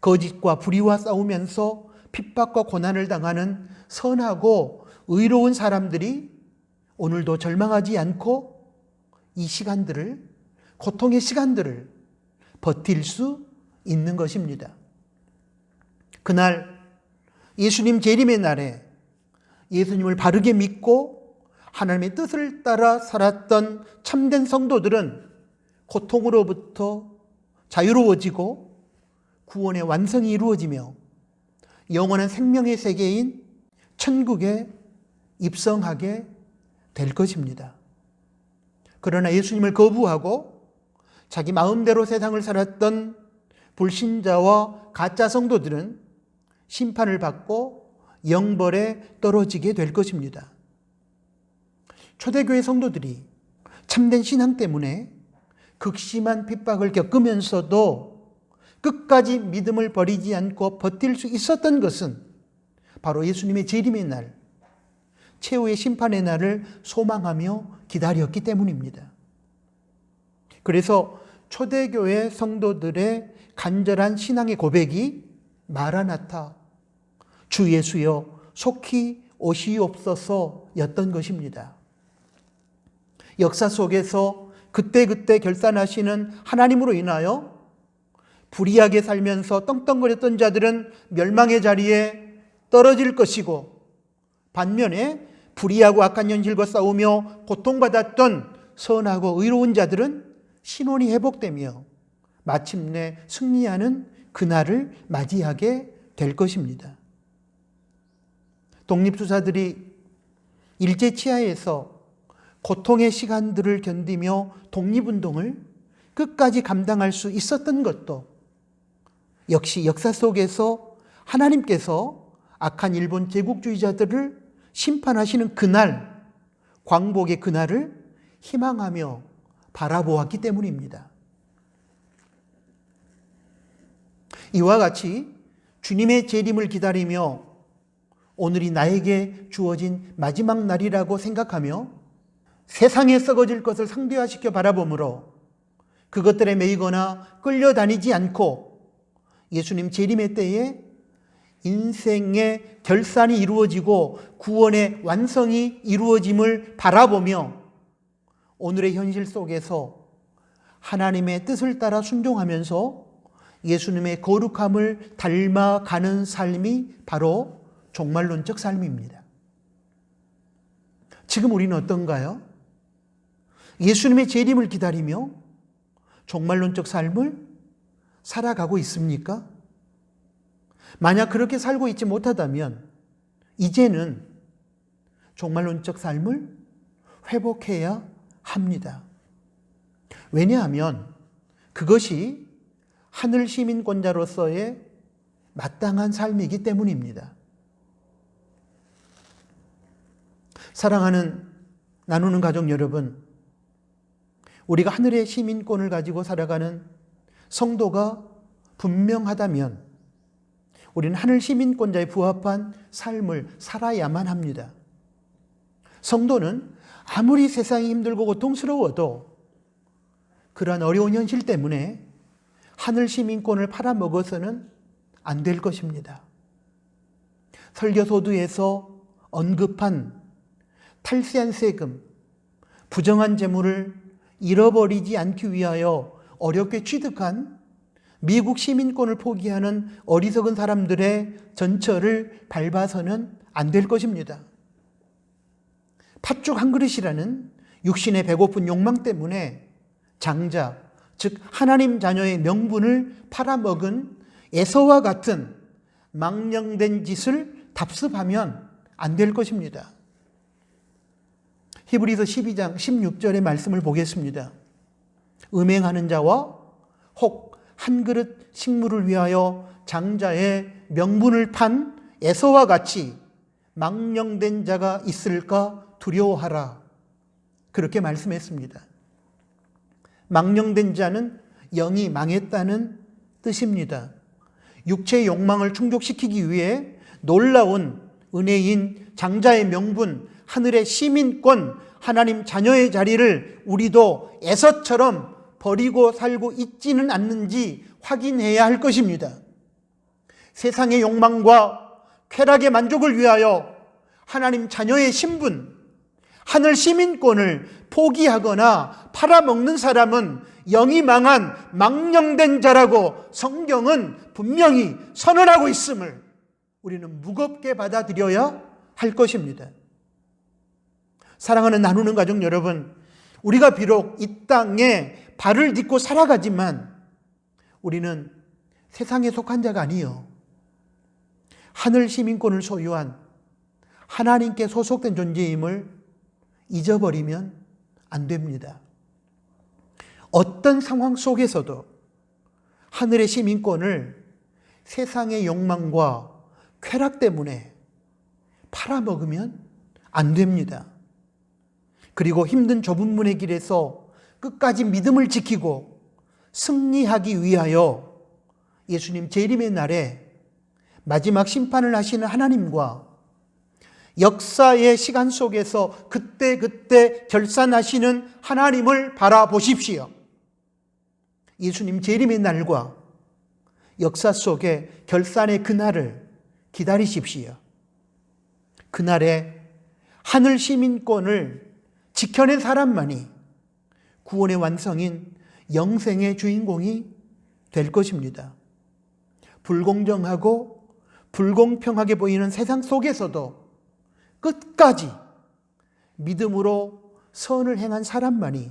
거짓과 불의와 싸우면서 핍박과 고난을 당하는 선하고 의로운 사람들이 오늘도 절망하지 않고 이 시간들을, 고통의 시간들을 버틸 수 있는 것입니다. 그날 예수님 재림의 날에 예수님을 바르게 믿고 하나님의 뜻을 따라 살았던 참된 성도들은 고통으로부터 자유로워지고 구원의 완성이 이루어지며 영원한 생명의 세계인 천국에 입성하게 될 것입니다. 그러나 예수님을 거부하고 자기 마음대로 세상을 살았던 불신자와 가짜 성도들은 심판을 받고 영벌에 떨어지게 될 것입니다. 초대교회 성도들이 참된 신앙 때문에 극심한 핍박을 겪으면서도 끝까지 믿음을 버리지 않고 버틸 수 있었던 것은 바로 예수님의 재림의 날, 최후의 심판의 날을 소망하며 기다렸기 때문입니다. 그래서 초대교회 성도들의 간절한 신앙의 고백이 마라나타, 주 예수여 속히 오시옵소서였던 것입니다. 역사 속에서 그때그때 결산하시는 하나님으로 인하여 불의하게 살면서 떵떵거렸던 자들은 멸망의 자리에 떨어질 것이고, 반면에 불의하고 악한 현실과 싸우며 고통받았던 선하고 의로운 자들은 신원이 회복되며 마침내 승리하는 그날을 맞이하게 될 것입니다. 독립투사들이 일제치하에서 고통의 시간들을 견디며 독립운동을 끝까지 감당할 수 있었던 것도 역시 역사 속에서 하나님께서 악한 일본 제국주의자들을 심판하시는 그날, 광복의 그날을 희망하며 바라보았기 때문입니다. 이와 같이 주님의 재림을 기다리며 오늘이 나에게 주어진 마지막 날이라고 생각하며 세상에 썩어질 것을 상대화시켜 바라보므로 그것들에 매이거나 끌려다니지 않고 예수님 재림의 때에 인생의 결산이 이루어지고 구원의 완성이 이루어짐을 바라보며 오늘의 현실 속에서 하나님의 뜻을 따라 순종하면서 예수님의 거룩함을 닮아가는 삶이 바로 종말론적 삶입니다. 지금 우리는 어떤가요? 예수님의 재림을 기다리며 종말론적 삶을 살아가고 있습니까? 만약 그렇게 살고 있지 못하다면 이제는 종말론적 삶을 회복해야 합니다. 왜냐하면 그것이 하늘 시민권자로서의 마땅한 삶이기 때문입니다. 사랑하는 나누는 가족 여러분, 우리가 하늘의 시민권을 가지고 살아가는 성도가 분명하다면 우리는 하늘 시민권자에 부합한 삶을 살아야만 합니다. 성도는 아무리 세상이 힘들고 고통스러워도 그러한 어려운 현실 때문에 하늘 시민권을 팔아먹어서는 안 될 것입니다. 설교소두에서 언급한 탈세한 세금, 부정한 재물을 잃어버리지 않기 위하여 어렵게 취득한 미국 시민권을 포기하는 어리석은 사람들의 전철을 밟아서는 안 될 것입니다. 팥죽 한 그릇이라는 육신의 배고픈 욕망 때문에 장자, 즉 하나님 자녀의 명분을 팔아먹은 에서와 같은 망령된 짓을 답습하면 안 될 것입니다. 히브리서 12장 16절의 말씀을 보겠습니다. 음행하는 자와 혹 한 그릇 식물을 위하여 장자의 명분을 판 에서와 같이 망령된 자가 있을까 두려워하라. 그렇게 말씀했습니다. 망령된 자는 영이 망했다는 뜻입니다. 육체의 욕망을 충족시키기 위해 놀라운 은혜인 장자의 명분, 하늘의 시민권, 하나님 자녀의 자리를 우리도 에서처럼 버리고 살고 있지는 않는지 확인해야 할 것입니다. 세상의 욕망과 쾌락의 만족을 위하여 하나님 자녀의 신분, 하늘 시민권을 포기하거나 팔아먹는 사람은 영이 망한 망령된 자라고 성경은 분명히 선언하고 있음을 우리는 무겁게 받아들여야 할 것입니다. 사랑하는 나누는 가족 여러분, 우리가 비록 이 땅에 발을 딛고 살아가지만 우리는 세상에 속한 자가 아니요, 하늘 시민권을 소유한 하나님께 소속된 존재임을 잊어버리면 안 됩니다. 어떤 상황 속에서도 하늘의 시민권을 세상의 욕망과 쾌락 때문에 팔아먹으면 안 됩니다. 그리고 힘든 좁은 문의 길에서 끝까지 믿음을 지키고 승리하기 위하여 예수님 재림의 날에 마지막 심판을 하시는 하나님과 역사의 시간 속에서 그때그때 결산하시는 하나님을 바라보십시오. 예수님 재림의 날과 역사 속에 결산의 그날을 기다리십시오. 그날에 하늘 시민권을 지켜낸 사람만이 구원의 완성인 영생의 주인공이 될 것입니다. 불공정하고 불공평하게 보이는 세상 속에서도 끝까지 믿음으로 선을 행한 사람만이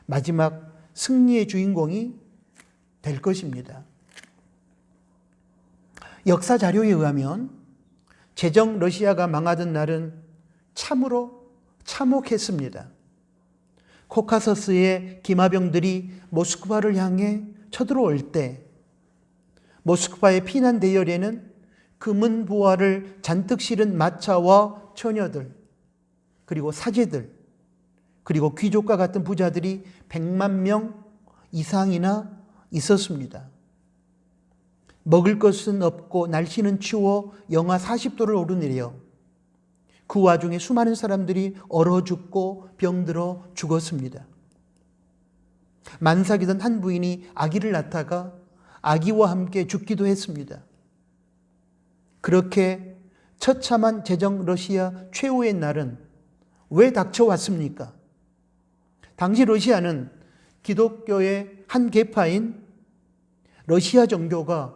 마지막 승리의 주인공이 될 것입니다. 역사 자료에 의하면 제정 러시아가 망하던 날은 참으로 참혹했습니다. 코카서스의 기마병들이 모스크바를 향해 쳐들어올 때 모스크바의 피난 대열에는 금은 보화를 잔뜩 실은 마차와 처녀들, 그리고 사제들, 그리고 귀족과 같은 부자들이 100만 명 이상이나 있었습니다. 먹을 것은 없고 날씨는 추워 영하 40도를 오르내려 그 와중에 수많은 사람들이 얼어 죽고 병들어 죽었습니다. 만삭이던 한 부인이 아기를 낳다가 아기와 함께 죽기도 했습니다. 그렇게 처참한 제정 러시아 최후의 날은 왜 닥쳐왔습니까? 당시 러시아는 기독교의 한 계파인 러시아 정교가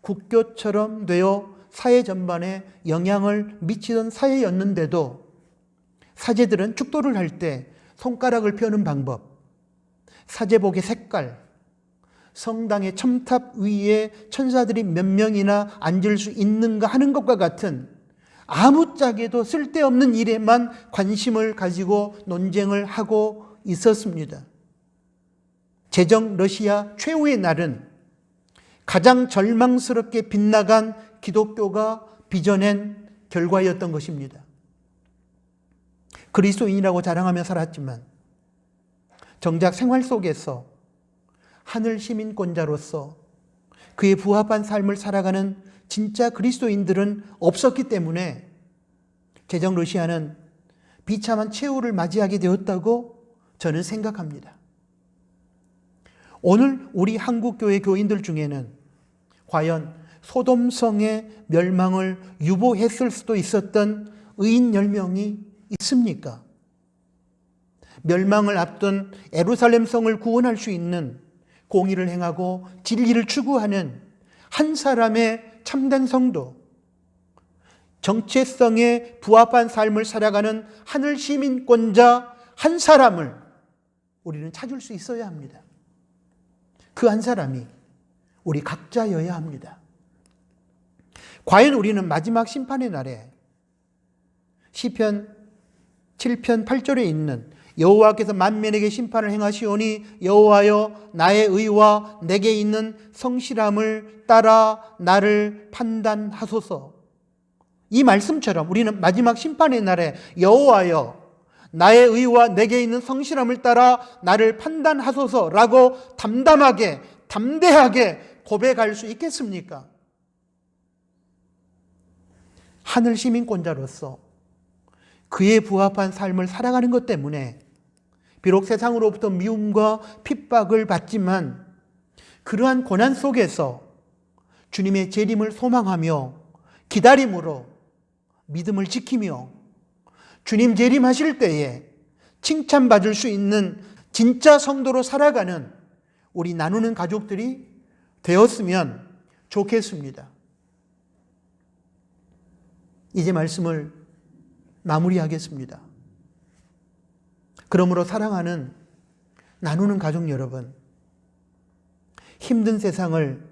국교처럼 되어 사회 전반에 영향을 미치던 사회였는데도 사제들은 축도를 할 때 손가락을 펴는 방법, 사제복의 색깔, 성당의 첨탑 위에 천사들이 몇 명이나 앉을 수 있는가 하는 것과 같은 아무짝에도 쓸데없는 일에만 관심을 가지고 논쟁을 하고 있었습니다. 제정 러시아 최후의 날은 가장 절망스럽게 빗나간 기독교가 빚어낸 결과였던 것입니다. 그리스도인이라고 자랑하며 살았지만 정작 생활 속에서 하늘 시민권자로서 그에 부합한 삶을 살아가는 진짜 그리스도인들은 없었기 때문에 제정 러시아는 비참한 최후를 맞이하게 되었다고 저는 생각합니다. 오늘 우리 한국교회 교인들 중에는 과연 소돔성의 멸망을 유보했을 수도 있었던 의인 10명이 있습니까? 멸망을 앞둔 예루살렘 성을 구원할 수 있는 공의를 행하고 진리를 추구하는 한 사람의 참된 성도, 정체성에 부합한 삶을 살아가는 하늘 시민권자 한 사람을 우리는 찾을 수 있어야 합니다. 그 한 사람이 우리 각자여야 합니다. 과연 우리는 마지막 심판의 날에 시편 7편 8절에 있는 여호와께서 만민에게 심판을 행하시오니 여호와여 나의 의와 내게 있는 성실함을 따라 나를 판단하소서. 이 말씀처럼 우리는 마지막 심판의 날에 여호와여 나의 의와 내게 있는 성실함을 따라 나를 판단하소서라고 담담하게 담대하게 고백할 수 있겠습니까? 하늘 시민권자로서 그에 부합한 삶을 살아가는 것 때문에 비록 세상으로부터 미움과 핍박을 받지만 그러한 고난 속에서 주님의 재림을 소망하며 기다림으로 믿음을 지키며 주님 재림하실 때에 칭찬받을 수 있는 진짜 성도로 살아가는 우리 나누는 가족들이 되었으면 좋겠습니다. 이제 말씀을 마무리하겠습니다. 그러므로 사랑하는 나누는 가족 여러분, 힘든 세상을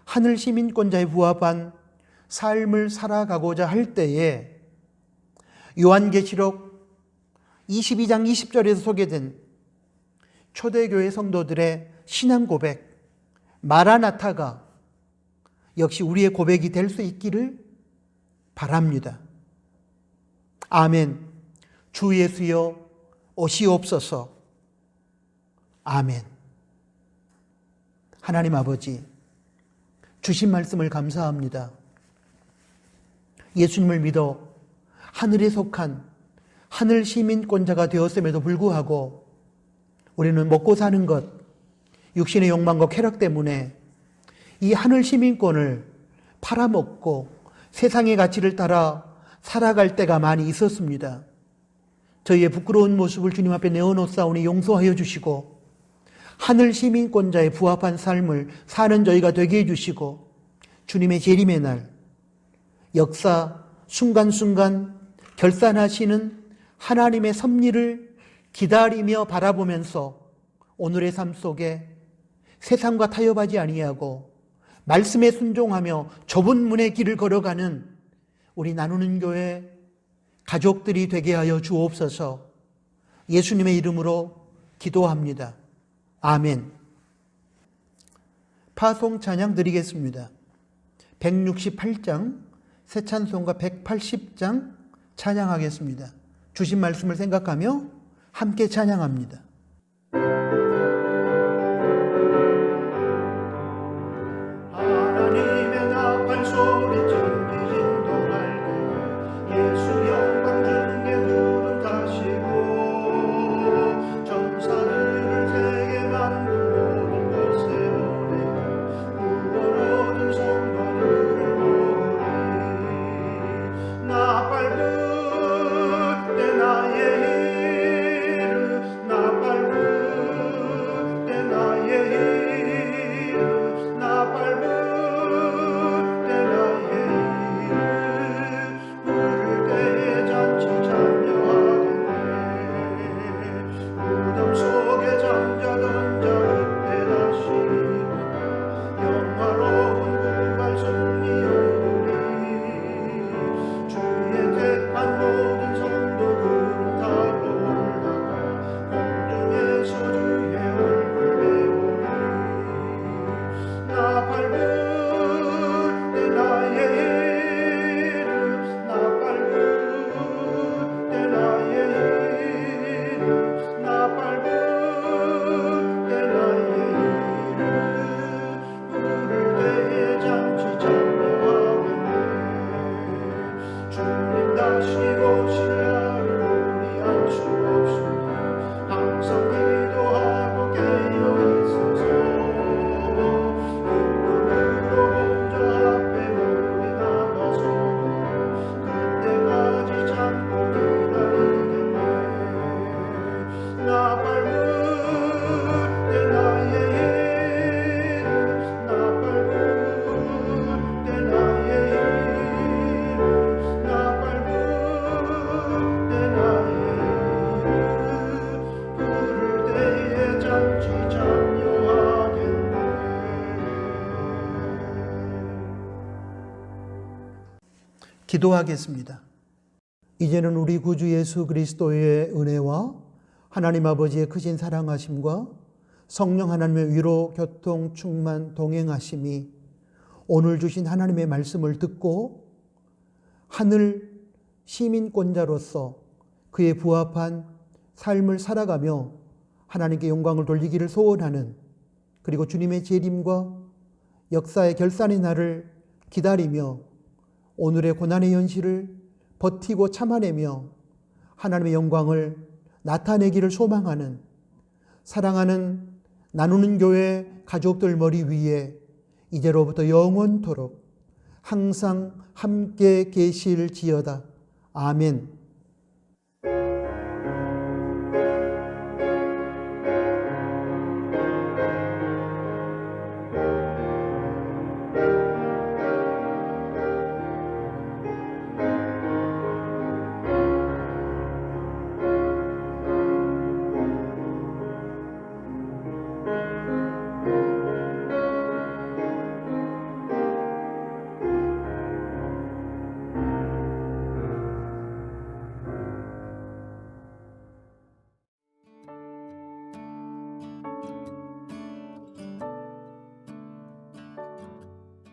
하늘 시민권자에 부합한 삶을 살아가고자 할 때에 요한계시록 22장 20절에서 소개된 초대교회 성도들의 신앙 고백, 마라나타가 역시 우리의 고백이 될 수 있기를 바랍니다. 아멘. 주 예수여 오시옵소서. 아멘. 하나님 아버지, 주신 말씀을 감사합니다. 예수님을 믿어 하늘에 속한 하늘 시민권자가 되었음에도 불구하고 우리는 먹고 사는 것, 육신의 욕망과 쾌락 때문에 이 하늘 시민권을 팔아먹고 세상의 가치를 따라 살아갈 때가 많이 있었습니다. 저희의 부끄러운 모습을 주님 앞에 내어놓사오니 용서하여 주시고 하늘 시민권자에 부합한 삶을 사는 저희가 되게 해주시고 주님의 재림의 날 역사 순간순간 결산하시는 하나님의 섭리를 기다리며 바라보면서 오늘의 삶 속에 세상과 타협하지 아니하고 말씀에 순종하며 좁은 문의 길을 걸어가는 우리 나누는 교회 가족들이 되게 하여 주옵소서. 예수님의 이름으로 기도합니다. 아멘. 파송 찬양 드리겠습니다. 168장 새 찬송가 180장 찬양하겠습니다. 주신 말씀을 생각하며 함께 찬양합니다. 하나님의 나팔 소리 들리는 동안 예수 영광 중에 구름 타시고 전사를 세계 만국 모든 곳에 보내고 구원 얻은 성도들을 모으리. 나팔 불 때 나의 이름 나팔 불 때 나의 이름 나팔 불 때 나의 이름 부를 때에 잔치 참여하겠네. 무덤 속에 잠자던 자 그때 다시 일어나 영화로운 부활 승리 얻으리. 주의 택한 모든 성도 구름 타고 올라가 공중에서 주의 얼굴 배우리. 나팔 불 때 나의 이름 나팔 불 때 나의 이름 나팔 불 때 나의 이름 부를 때에 잔치 참여하겠네. 주님 다시 오실 날을 우리 알 수 없으니 항상 기도하고 깨어 있어서 그분으로 보좌 앞에 우리 나가서 그때까지 참고 기다리겠네. 나팔 불 때 나의 이름 나팔 불 때 나의 이름 나팔 불 때 나의 이름 부를 때에 잔치 참여하겠네. 기도하겠습니다. 이제는 우리 구주 예수 그리스도의 은혜와 하나님 아버지의 크신 사랑하심과 성령 하나님의 위로, 교통, 충만, 동행하심이 오늘 주신 하나님의 말씀을 듣고 하늘 시민권자로서 그에 부합한 삶을 살아가며 하나님께 영광을 돌리기를 소원하는, 그리고 주님의 재림과 역사의 결산의 날을 기다리며 오늘의 고난의 현실을 버티고 참아내며 하나님의 영광을 나타내기를 소망하는, 사랑하는 나누는 교회 가족들 머리 위에 이제로부터 영원토록 항상 함께 계실지어다. 아멘.